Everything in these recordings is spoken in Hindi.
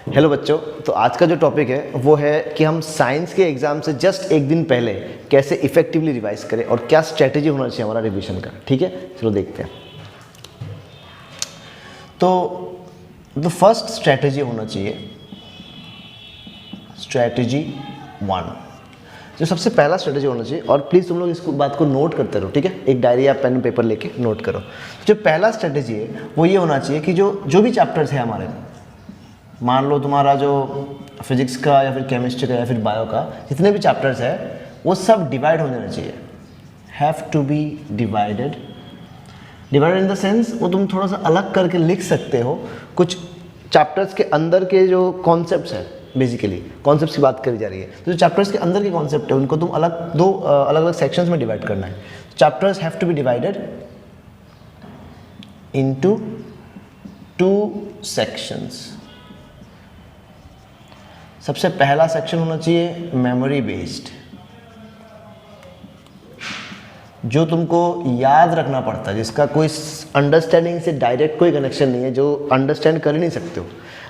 हेलो बच्चों, तो आज का जो टॉपिक है वो है कि हम साइंस के एग्ज़ाम से जस्ट एक दिन पहले कैसे इफेक्टिवली रिवाइज करें और क्या स्ट्रेटेजी होना चाहिए हमारा रिवीजन का। ठीक है, चलो देखते हैं। तो द फर्स्ट स्ट्रेटेजी होना चाहिए स्ट्रेटेजी 1, जो सबसे पहला स्ट्रेटेजी होना चाहिए। और प्लीज़ तुम लोग इस बात को नोट करते रहो, ठीक है। एक डायरी या पेन पेपर लेके नोट करो। जो पहला स्ट्रेटेजी है वो ये होना चाहिए कि जो भी चैप्टर्स है हमारे, मान लो तुम्हारा जो फिजिक्स का या फिर केमिस्ट्री का या फिर बायो का जितने भी चैप्टर्स है वो सब डिवाइड हो जाना चाहिए। Have to be divided in the sense वो तुम थोड़ा सा अलग करके लिख सकते हो। कुछ चैप्टर्स के अंदर के जो कॉन्सेप्ट्स हैं, बेसिकली कॉन्सेप्ट्स की बात करी जा रही है, तो जो चैप्टर्स के अंदर के कॉन्सेप्ट है उनको तुम अलग अलग सेक्शंस में डिवाइड करना है। Chapters have to be divided into 2 sections. सबसे पहला सेक्शन होना चाहिए मेमोरी बेस्ड, जो तुमको याद रखना पड़ता है, जिसका कोई अंडरस्टैंडिंग से डायरेक्ट कोई कनेक्शन नहीं है, जो अंडरस्टैंड कर ही नहीं सकते हो।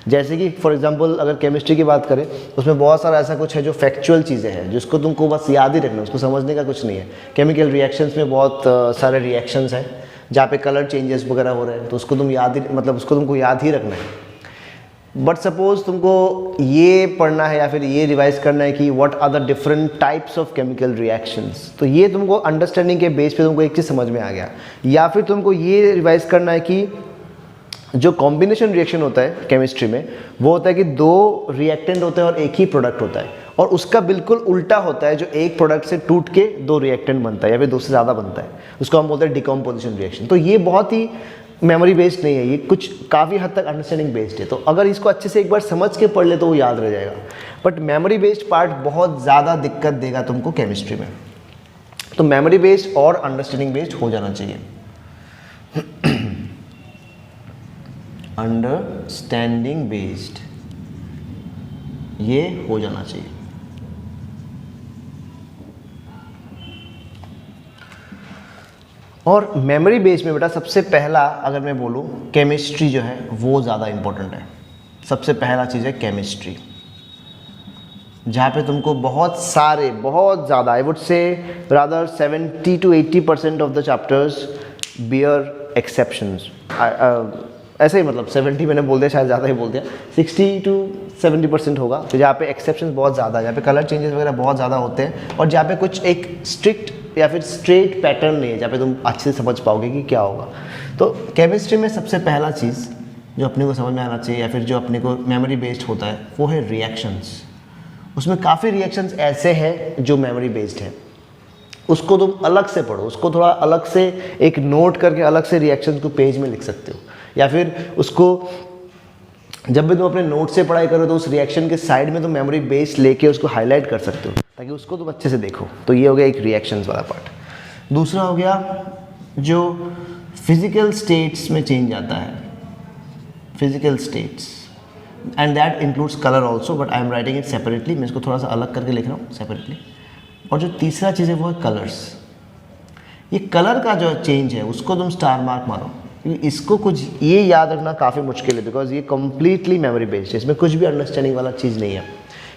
जैसे कि फॉर एग्जांपल अगर केमिस्ट्री की बात करें, उसमें बहुत सारा ऐसा कुछ है जो फैक्चुअल चीज़ें हैं, जिसको तुमको बस याद ही रखना है, उसको समझने का कुछ नहीं है। केमिकल रिएक्शंस में बहुत सारे रिएक्शंस हैं जहाँ पे कलर चेंजेस वगैरह हो रहे हैं, तो उसको तुम याद ही उसको तुमको याद ही रखना है। बट सपोज तुमको ये पढ़ना है या फिर ये रिवाइज करना है कि what are the different types of chemical reactions, तो ये तुमको अंडरस्टैंडिंग के बेस पे तुमको एक चीज़ समझ में आ गया। या फिर तुमको ये रिवाइज करना है कि जो कॉम्बिनेशन रिएक्शन होता है केमिस्ट्री में, वो होता है कि 2 रिएक्टेंट होते हैं और एक ही प्रोडक्ट होता है, और उसका बिल्कुल उल्टा होता है जो एक प्रोडक्ट से टूट के 2 रिएक्टेंट बनता है या फिर 2 से ज़्यादा बनता है, उसको हम बोलते हैं डिकम्पोजिशन रिएक्शन। तो ये बहुत ही मेमोरी बेस्ड नहीं है, ये कुछ काफ़ी हद तक अंडरस्टैंडिंग बेस्ड है। तो अगर इसको अच्छे से एक बार समझ के पढ़ ले तो वो याद रह जाएगा। बट मेमोरी बेस्ड पार्ट बहुत ज़्यादा दिक्कत देगा तुमको केमिस्ट्री में। तो मेमोरी बेस्ड और अंडरस्टैंडिंग बेस्ड हो जाना चाहिए। अंडरस्टैंडिंग बेस्ड ये हो जाना चाहिए। और मेमोरी बेस में बेटा सबसे पहला अगर मैं बोलूँ, केमिस्ट्री जो है वो ज़्यादा इम्पोर्टेंट है। सबसे पहला चीज़ है केमिस्ट्री, जहाँ पे तुमको बहुत ज़्यादा, I would say rather 70 to 80% of the chapters bear exceptions. ऐसे ही 70 मैंने बोल दिया, शायद ज़्यादा ही बोल दिया, 60 to 70% होगा। तो जहाँ पे एक्सेप्शंस बहुत ज़्यादा है, जहाँ पे कलर चेंजेस वगैरह बहुत ज़्यादा होते हैं, और जहाँ पे कुछ एक स्ट्रिक्ट या फिर स्ट्रेट पैटर्न नहीं है, जहाँ पे तुम अच्छे से समझ पाओगे कि क्या होगा। तो केमिस्ट्री में सबसे पहला चीज़ जो अपने को समझ में आना चाहिए या फिर जो अपने को मेमोरी बेस्ड होता है वो है रिएक्शंस। उसमें काफ़ी रिएक्शंस ऐसे हैं जो मेमोरी बेस्ड है, उसको तुम अलग से पढ़ो, उसको थोड़ा अलग से एक नोट करके अलग से रिएक्शंस को पेज में लिख सकते हो, या फिर उसको जब भी तुम अपने नोट से पढ़ाई करो तो उस रिएक्शन के साइड में तुम मेमोरी बेस लेके उसको हाईलाइट कर सकते हो ताकि उसको तुम अच्छे से देखो। तो ये हो गया एक रिएक्शंस वाला पार्ट। दूसरा हो गया जो फिजिकल स्टेट्स में चेंज आता है, physical states, and that includes colour also, but I am writing it separately. मैं इसको थोड़ा सा अलग करके लिख रहा हूँ सेपरेटली। और जो तीसरा चीज़ है वो है कलर्स। ये कलर का जो चेंज है उसको तुम स्टार मार्क मारो, क्योंकि इसको कुछ ये याद रखना काफ़ी मुश्किल है, बिकॉज ये कम्प्लीटली मेमोरी बेस्ड है, इसमें कुछ भी अंडरस्टैंडिंग वाला चीज़ नहीं है।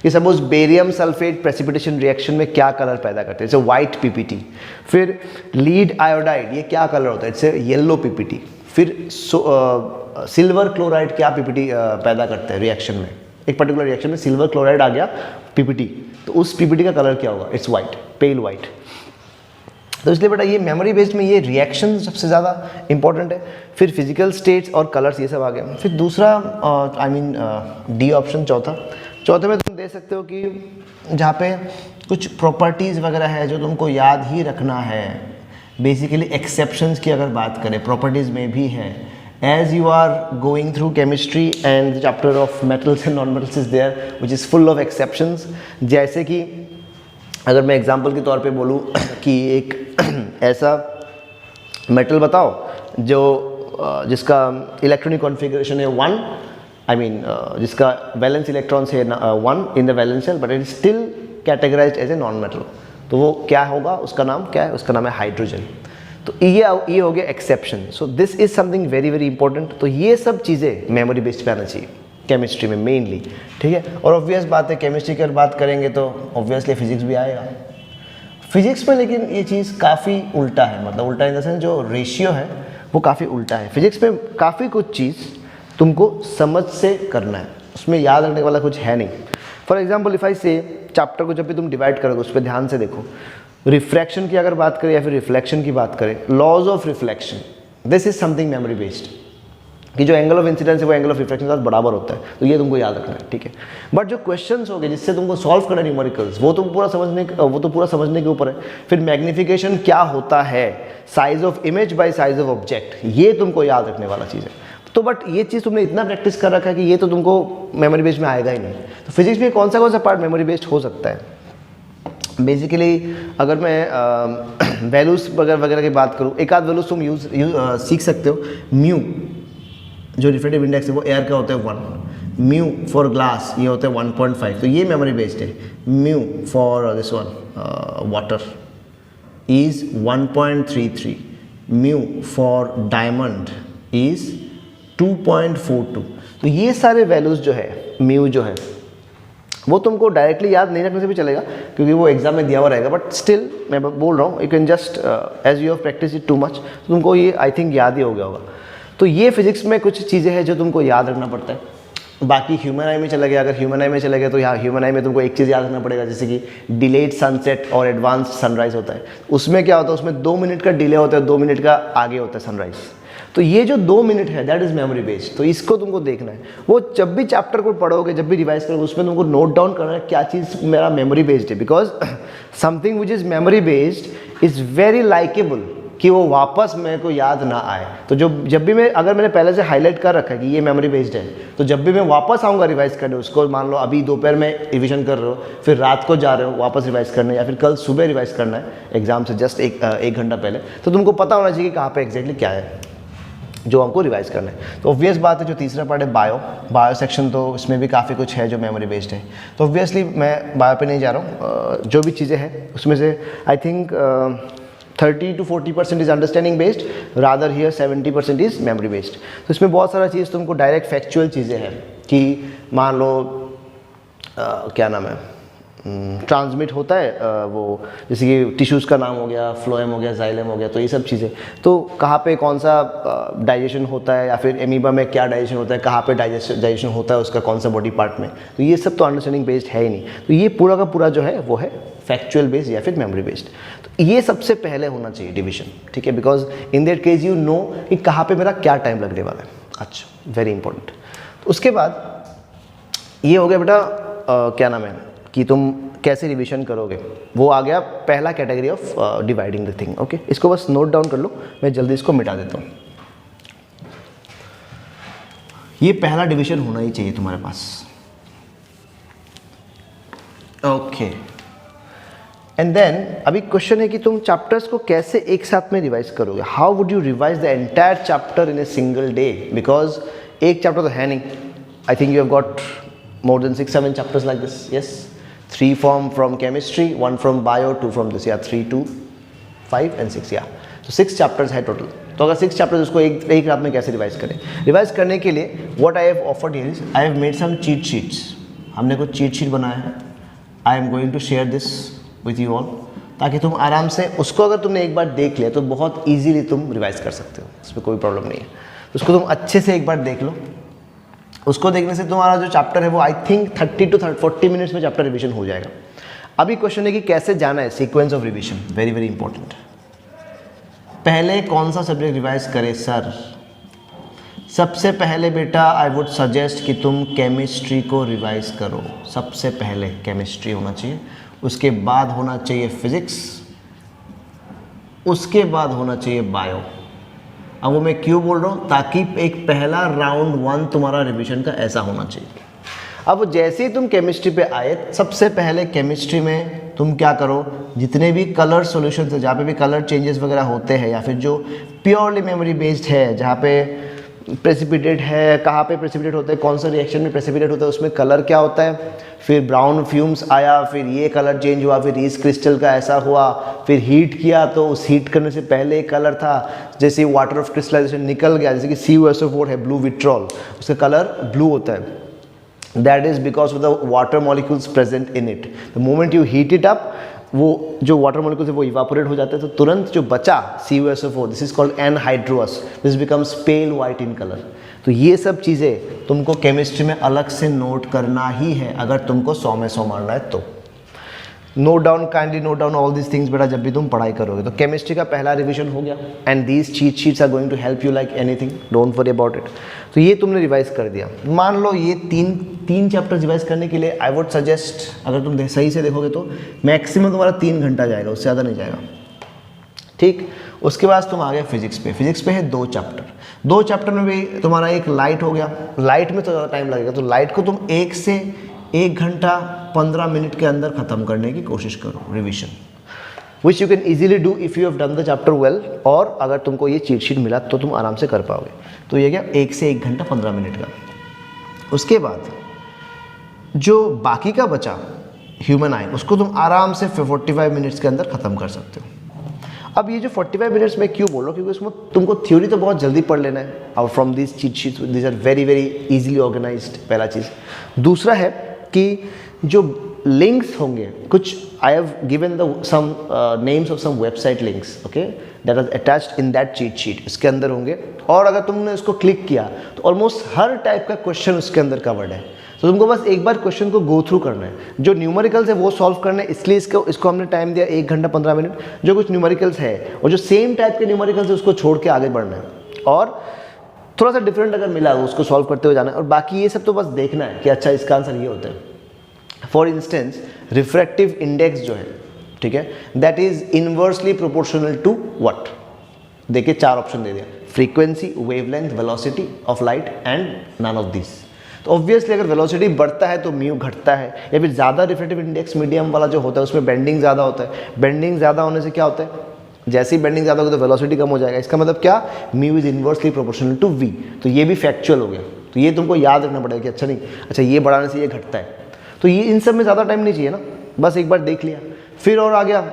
कि suppose barium sulphate precipitation reaction में क्या कलर पैदा करते हैं, जैसे वाइट पीपीटी। फिर लीड आयोडाइड, ये क्या कलर होता है, इससे येलो पीपीटी। फिर सिल्वर क्लोराइड क्या पीपीटी पैदा करते हैं रिएक्शन में, एक पर्टिकुलर रिएक्शन में सिल्वर क्लोराइड आ गया पीपीटी, तो उस पीपीटी का कलर क्या होगा, इट्स वाइट, पेल वाइट। तो इसलिए बेटा ये मेमोरी बेस्ड में ये रिएक्शन सबसे ज़्यादा इंपॉर्टेंट है। फिर फिजिकल स्टेट्स और कलर्स ये सब आ गए। फिर दूसरा डी ऑप्शन, चौथे में तुम दे सकते हो कि जहाँ पे कुछ प्रॉपर्टीज़ वगैरह है जो तुमको याद ही रखना है। बेसिकली एक्सेप्शंस की अगर बात करें, प्रॉपर्टीज़ में भी है। As you are going through chemistry and the chapter of metals and non metals is there which is full of exceptions. जैसे कि अगर मैं एग्जांपल के तौर पे बोलूँ कि एक ऐसा मेटल बताओ जिसका इलेक्ट्रॉनिक कॉन्फ़िगरेशन है 1, जिसका वैलेंस इलेक्ट्रॉन्स है 1 in the valence shell, but it is still categorised as a non metal. तो वो क्या होगा, उसका नाम क्या है, उसका नाम है हाइड्रोजन। तो ये हो गया exception. So this is something very very important. तो ये सब चीज़ें मेमोरी बेस्ड पे आना चाहिए। केमिस्ट्री में मेनली, ठीक है। और ऑब्वियस बात है केमिस्ट्री की अगर बात करेंगे तो ऑब्वियसली फिजिक्स भी आएगा फिजिक्स में, लेकिन ये चीज़ काफ़ी उल्टा है, मतलब उल्टा इन द सेंस जो रेशियो है वो काफ़ी उल्टा है। फिजिक्स में काफ़ी कुछ चीज़ तुमको समझ से करना है, उसमें याद रखने वाला कुछ है नहीं। फॉर एग्जाम्पल इफ आई से चैप्टर को जब भी तुम डिवाइड करोगे उस पर ध्यान से देखो, रिफ्रैक्शन की अगर बात करें या फिर रिफ्लेक्शन की बात करें, laws of reflection, this is something memory based, कि जो एंगल ऑफ इंसिडेंस है वो एंगल ऑफ रिफ्लेक्शन के साथ बराबर होता है, तो ये तुमको याद रखना है, ठीक है। बट जो क्वेश्चंस हो गए जिससे तुमको सॉल्व करना है न्यूमेरिकल्स, वो तो पूरा समझने के ऊपर है। फिर मैग्निफिकेशन क्या होता है, size of image by size of object, ये तुमको याद रखने वाला चीज़ है। तो बट ये चीज़ तुमने इतना प्रैक्टिस कर रखा है कि ये तो तुमको मेमोरी बेस्ड में आएगा ही नहीं। तो फिजिक्स में कौन सा पार्ट मेमोरी बेस्ड हो सकता है? बेसिकली अगर मैं वैल्यूज वगैरह की बात करूँ, एक आध वैल्यूज तुम सीख सकते हो। म्यू जो रिफ्रैक्टिव इंडेक्स है वो एयर का होता है 1, म्यू फॉर ग्लास ये होता है 1.5, तो ये मेमोरी बेस्ड है। Mu for this one water is 1.33, mu for diamond is 2.42। तो ये सारे वैल्यूज जो है, म्यू जो है वो तुमको डायरेक्टली याद नहीं रखने से भी चलेगा क्योंकि वो एग्जाम में दिया हुआ रहेगा, बट स्टिल मैं बोल रहा हूँ you can just as you have practice it too much, तो तुमको ये आई थिंक याद ही हो गया होगा। तो ये फिजिक्स में कुछ चीज़ें हैं जो तुमको याद रखना पड़ता है। बाकी ह्यूमन आई में चले गए, अगर ह्यूमन आई में चले गए तो यहाँ ह्यूमन आई में तुमको एक चीज़ याद रखना पड़ेगा, जैसे कि डिलेड सनसेट और एडवांस्ड सनराइज होता है। उसमें क्या होता है, उसमें 2 मिनट का डिले होता है, 2 मिनट का आगे होता है सनराइज। तो ये जो 2 मिनट है दैट इज मेमोरी बेस्ड, तो इसको तुमको देखना है। वो जब भी चैप्टर को पढ़ोगे, जब भी रिवाइज करोगे, उसमें तुमको नोट डाउन करना है क्या चीज़ मेरा मेमोरी बेस्ड है, because something which is memory based is very likeable कि वो वापस मेरे को याद ना आए। तो जब भी मैं, अगर मैंने पहले से हाईलाइट कर रखा है कि ये मेमोरी बेस्ड है, तो जब भी मैं वापस आऊँगा रिवाइज करने, उसको मान लो अभी दोपहर में रिविजन कर रहे हो, फिर रात को जा रहे हो वापस रिवाइज करने, या फिर कल सुबह रिवाइज करना है एग्जाम से जस्ट एक घंटा पहले, तो तुमको पता होना चाहिए कि कहाँ पे एग्जैक्टली क्या है जो हमको रिवाइज करना है। तो ऑब्वियस बात है जो तीसरा पार्ट है बायो सेक्शन, तो इसमें भी काफ़ी कुछ है जो मेमोरी बेस्ड है। तो ऑब्वियसली मैं बायो पे नहीं जा रहा हूँ, जो भी चीज़ें हैं उसमें से I think 30 to 40% is understanding based, rather here 70% is memory based. तो इसमें बहुत सारा चीज़ तुमको डायरेक्ट फैक्चुअल चीज़ें हैं कि मान लो क्या नाम है, ट्रांसमिट होता है वो, जैसे कि टिश्यूज़ का नाम हो गया, फ्लोएम हो गया, जाइलम हो गया, तो ये सब चीज़ें, तो कहाँ पे कौन सा डाइजेशन होता है, या फिर एमीबा में क्या डाइजेशन होता है, कहाँ पे डाइजेशन होता है उसका, कौन सा बॉडी पार्ट में, तो ये सब तो अंडरस्टैंडिंग बेस्ड है ही नहीं। तो ये पूरा का पूरा जो है वो है फैक्चुअल बेस्ड या फिर मेमोरी बेस्ड। तो ये सबसे पहले होना चाहिए डिवीजन, ठीक है, because in that case you know कि कहाँ पे मेरा क्या टाइम लगने वाला है। अच्छा, वेरी इंपॉर्टेंट। तो उसके बाद ये हो गया बेटा क्या नाम है कि तुम कैसे रिवीजन करोगे, वो आ गया पहला category of dividing the thing. Okay, इसको बस नोट डाउन कर लो, मैं जल्दी इसको मिटा देता हूँ। ये पहला डिवीजन होना ही चाहिए तुम्हारे पास। ओके, एंड देन अभी क्वेश्चन है कि तुम चैप्टर्स को कैसे एक साथ में रिवाइज करोगे। How would you revise the entire chapter in a single day, because एक चैप्टर तो है नहीं। I think you have got more than 6-7 chapters like this, yes, 3 from chemistry, 1 from bio, 2 from this, yeah, 3, 2, 5 and 6, yeah, so 6 chapters है total। तो अगर 6 chapters उसको एक रात में कैसे रिवाइज करें। रिवाइज करने के लिए what I have offered here is I have made some cheat sheets, हमने कुछ चीट शीट बनाया है। I am going to share this with you all, ताकि तुम आराम से उसको, अगर तुमने एक बार देख लिया तो बहुत ईजीली तुम रिवाइज कर सकते हो, इसमें कोई प्रॉब्लम नहीं है। उसको तुम अच्छे से एक बार देख लो, उसको देखने से तुम्हारा जो चैप्टर है वो आई थिंक 30 to 40 मिनट्स में चैप्टर रिवीजन हो जाएगा। अभी क्वेश्चन है कि कैसे जाना है, sequence of revision, very very important. पहले कौन सा सब्जेक्ट रिवाइज करे सर? सबसे पहले बेटा आई वुड सजेस्ट कि तुम केमिस्ट्री को रिवाइज करो। सबसे पहले केमिस्ट्री होना चाहिए, उसके बाद होना चाहिए फिजिक्स, उसके बाद होना चाहिए बायो। अब वो मैं क्यों बोल रहा हूँ, ताकि एक पहला राउंड 1 तुम्हारा रिवीजन का ऐसा होना चाहिए। अब जैसे ही तुम केमिस्ट्री पे आए, सबसे पहले केमिस्ट्री में तुम क्या करो, जितने भी कलर सॉल्यूशंस है, जहाँ पे भी कलर चेंजेस वगैरह होते हैं, या फिर जो प्योरली मेमोरी बेस्ड है, जहाँ पे प्रेसिपिटेट है, कहाँ पे प्रेसिपिटेट होता है, कौन सा रिएक्शन में प्रेसिपिटेट होता है, उसमें कलर क्या होता है, फिर ब्राउन फ्यूम्स आया, फिर ये कलर चेंज हुआ, फिर रीस क्रिस्टल का ऐसा हुआ, फिर हीट किया तो उस हीट करने से पहले एक कलर था, जैसे वाटर ऑफ क्रिस्टलाइजेशन निकल गया, जैसे कि CuSO4 है, ब्लू विट्रॉल, उसका कलर ब्लू होता है। That is because of the water molecules present in it. The moment you heat it up, वो जो वाटर मॉलिक्यूल्स है वो इवापोरेट हो जाते हैं, तो तुरंत जो बचा CuSO4, this is called anhydrous, this becomes pale white in colour. तो ये सब चीज़ें तुमको केमिस्ट्री में अलग से नोट करना ही है अगर तुमको 100 में 100 मारना है तो। Note down, kindly note down all this things बेटा जब भी तुम पढ़ाई करोगे। तो केमिस्ट्री का पहला रिवीजन हो गया, and these cheat sheets are going to help you like anything, don't worry about it. तो ये तुमने रिवाइज कर दिया। मान लो ये तीन चैप्टर रिवाइज करने के लिए आई वुड सजेस्ट, अगर तुम सही से देखोगे तो मैक्सिमम तुम्हारा 3 घंटा जाएगा, उससे ज़्यादा नहीं जाएगा, ठीक। उसके बाद तुम आ गए फिजिक्स पे। फिजिक्स पे है 2 चैप्टर, 2 चैप्टर में भी तुम्हारा एक लाइट हो गया। लाइट में तो ज़्यादा टाइम लगेगा, तो लाइट को तुम 1 से 1 घंटा 15 मिनट के अंदर ख़त्म करने की कोशिश करो revision, which you can easily do if you have done the chapter well. और अगर तुमको ये चीट शीट मिला तो तुम आराम से कर पाओगे। तो ये क्या 1 से 1 घंटा 15 मिनट का। उसके बाद जो बाकी का बचा ह्यूमन आई, उसको तुम आराम से 45 मिनट्स के अंदर ख़त्म कर सकते हो। अब ये जो 45 मिनट्स में क्यों बोल रहा हूँ, क्योंकि उसमें तुमको थ्योरी तो बहुत जल्दी पढ़ लेना है, और from this cheat sheets this are very very easily organised, पहला चीज़। दूसरा है कि जो लिंक्स होंगे, कुछ I have given the some names of some website links, okay, that are attached in that cheat sheet, इसके अंदर होंगे। और अगर तुमने उसको क्लिक किया तो ऑलमोस्ट हर टाइप का क्वेश्चन उसके अंदर कवर्ड है। तो तुमको बस एक बार क्वेश्चन को गो थ्रू करना है। जो न्यूमेरिकल्स है वो सॉल्व करना है, इसलिए इसको हमने टाइम दिया 1 घंटा 15 मिनट। जो कुछ न्यूमेरिकल्स है और जो सेम टाइप के न्यूमेरिकल्स है उसको छोड़ के आगे बढ़ना है, और थोड़ा सा डिफरेंट अगर मिला उसको सॉल्व करते हुए जाना है। और बाकी ये सब तो बस देखना है कि अच्छा इसका आंसर ये होता है। फॉर इंस्टेंस रिफ्रैक्टिव इंडेक्स जो है, ठीक है, that is inversely proportional to what. देखिए 4 ऑप्शन दे दिया, frequency, wavelength, velocity of light and none of this. तो ऑब्वियसली अगर वेलोसिटी बढ़ता है तो म्यू घटता है, या फिर ज़्यादा रिफ्रैक्टिव इंडेक्स मीडियम वाला जो होता है उसमें बेंडिंग ज़्यादा होता है। बेंडिंग ज़्यादा होने से क्या होता है, जैसे ही बेंडिंग ज़्यादा होगी तो वेलोसिटी कम हो जाएगा। इसका मतलब क्या, mu is inversely proportional to V. तो ये भी फैक्चुअल हो गया, तो ये तुमको याद रखना पड़ेगा कि अच्छा ये बढ़ाने से ये घटता है। तो ये इन सब में ज़्यादा टाइम नहीं चाहिए ना, बस एक बार देख लिया। फिर और आ गया,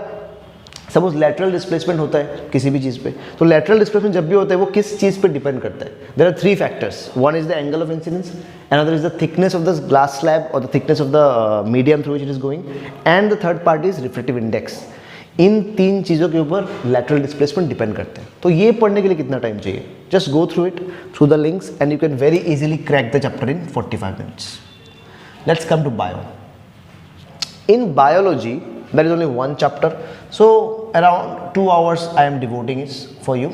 सपोज लैटरल डिस्प्लेसमेंट होता है किसी भी चीज़ पे, तो लैटरल डिस्प्लेसमेंट जब भी होता है वो किस चीज़ पे डिपेंड करता है। There are 3 factors, one is the angle of incidence, another is the thickness of the glass slab और the thickness of the medium through which it is going, and the third part is refractive index. इन 3 चीज़ों के ऊपर लैटरल डिस्प्लेसमेंट डिपेंड करते हैं। तो ये पढ़ने के लिए कितना टाइम चाहिए, just go through it through the links and you can very easily crack the chapter in 45 minutes. Let's come to bio. In biology, there is only one chapter, so around 2 hours I am devoting it for you.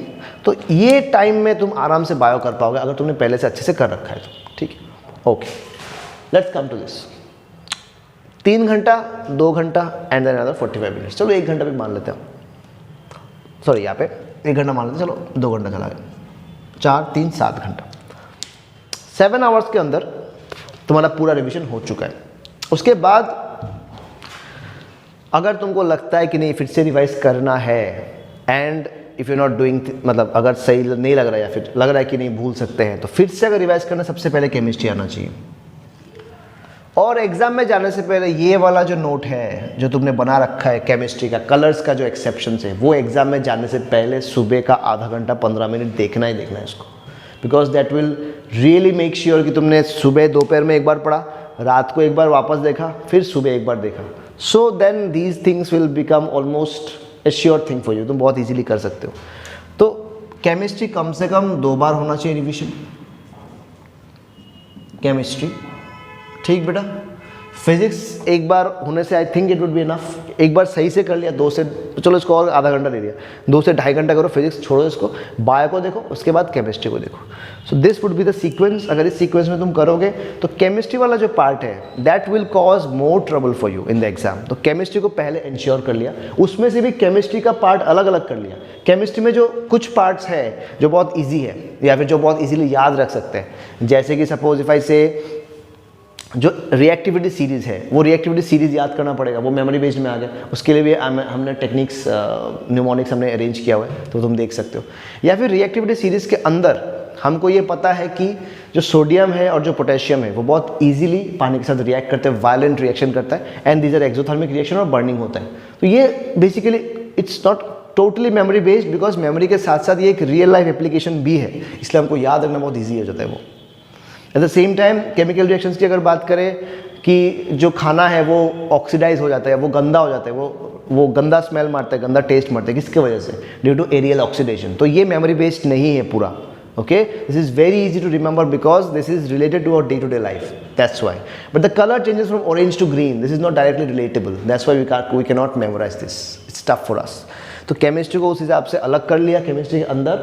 तो ये टाइम में तुम आराम से बायो कर पाओगे अगर तुमने पहले से अच्छे से कर रखा है तो, ठीक है। Okay, let's come to this. 3 घंटा, 2 घंटा एंड देन अनदर 45 मिनट्स। चलो 1 घंटा भी मान लेते हैं, सॉरी यहाँ पे 1 घंटा मान लेते हैं, चलो 2 घंटा चला गया, 4, 3, 7 घंटा। 7 आवर्स के अंदर तुम्हारा पूरा रिविजन हो चुका है। उसके बाद अगर तुमको लगता है कि नहीं फिर से रिवाइज करना है, and if you not doing, मतलब अगर सही नहीं लग रहा है या फिर लग रहा है कि नहीं भूल सकते हैं, तो फिर से अगर रिवाइज करना, सबसे पहले केमिस्ट्री आना चाहिए। और एग्जाम में जाने से पहले ये वाला जो नोट है जो तुमने बना रखा है केमिस्ट्री का, कलर्स का जो एक्सेप्शन है, वो एग्जाम में जाने से पहले सुबह का आधा घंटा 15 मिनट देखना ही देखना है इसको, because that will really make sure कि तुमने सुबह दोपहर में एक बार पढ़ा, रात को एक बार वापस देखा, फिर सुबह एक बार देखा। So then these things will become almost a sure thing for you, तुम बहुत इजीली कर सकते हो। तो केमिस्ट्री कम से कम 2 बार होना चाहिए रिविजन, केमिस्ट्री, ठीक बेटा। फिजिक्स एक बार होने से I think it would be enough. एक बार सही से कर लिया, 2 से, चलो इसको और आधा घंटा दे दिया, 2 से 2.5 घंटा करो, फिजिक्स छोड़ो इसको, बायो को देखो, उसके बाद केमिस्ट्री को देखो। So this would be the sequence. अगर इस सीक्वेंस में तुम करोगे तो केमिस्ट्री वाला जो पार्ट है that will cause more trouble for you in the exam. तो केमिस्ट्री को पहले इंश्योर कर लिया, उसमें से भी केमिस्ट्री का पार्ट अलग अलग कर लिया। केमिस्ट्री में जो कुछ पार्ट्स है जो बहुत ईजी है या फिर जो बहुत ईजिली याद रख सकते हैं, जैसे कि सपोज इफ आई से जो रिएक्टिविटी सीरीज़ है, वो रिएक्टिविटी सीरीज़ याद करना पड़ेगा, वो मेमोरी बेस्ड में आ गया। उसके लिए भी हमने टेक्निक्स न्यूमोनिक्स हमने अरेंज किया हुआ है, तो तुम देख सकते हो। या फिर रिएक्टिविटी सीरीज़ के अंदर हमको ये पता है कि जो सोडियम है और जो पोटेशियम है वो बहुत इजीली पानी के साथ रिएक्ट करते हैं, वायलेंट रिएक्शन करता है, and these are exothermic reaction और बर्निंग होता है। तो ये basically it's not totally memory based, because memory के साथ साथ ये एक रियल लाइफ एप्लीकेशन भी है, इसलिए हमको याद रखना बहुत ईजी हो जाता है वो। At the same time chemical reactions की अगर बात करें कि जो खाना है वो ऑक्सीडाइज हो जाता है, वो गंदा हो जाता है, वो गंदा स्मेल मारता है, गंदा टेस्ट मारता है, किसके वजह से? Due to aerial oxidation. तो ये मेमोरी बेस्ड नहीं है पूरा। Okay, this is very easy to remember because this is related to our day to day life, that's why. But the colour changes from orange to green, this is not directly relatable, that's why we can not memorise this, it's tough for us. तो केमिस्ट्री को उस हिसाब से अलग कर लिया केमिस्ट्री के अंदर।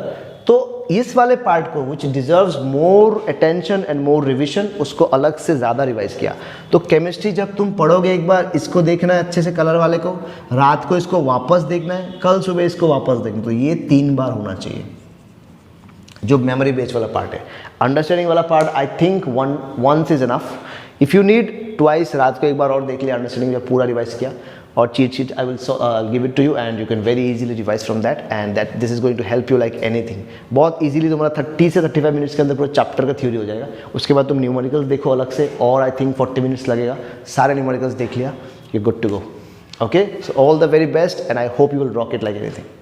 तो इस वाले पार्ट को which deserves more attention and more revision, उसको अलग से ज़्यादा रिवाइज किया। तो केमिस्ट्री जब तुम पढ़ोगे, एक बार इसको देखना है अच्छे से कलर वाले को, रात को इसको वापस देखना है, कल सुबह इसको वापस देखना, तो ये 3 बार होना चाहिए जो मेमोरी बेस्ड वाला पार्ट है। अंडरस्टैंडिंग वाला part I think once is enough. If you need twice, रात को एक बार और देख लिया, अंडरस्टैंडिंग जब पूरा रिवाइज किया, और cheat sheet I will give it to you and you can very easily revise from that, and that this is going to help you like anything. बहुत इजीली तुम्हारा 30 से 35 मिनट्स के अंदर पूरा चैप्टर का थ्योरी हो जाएगा। उसके बाद तुम न्यूमेरिकल्स देखो अलग से, और आई थिंक 40 मिनट्स लगेगा। सारे न्यूमेरिकल्स देख लिया, you good to go. Okay, so all the very best and I hope you will rock it like anything.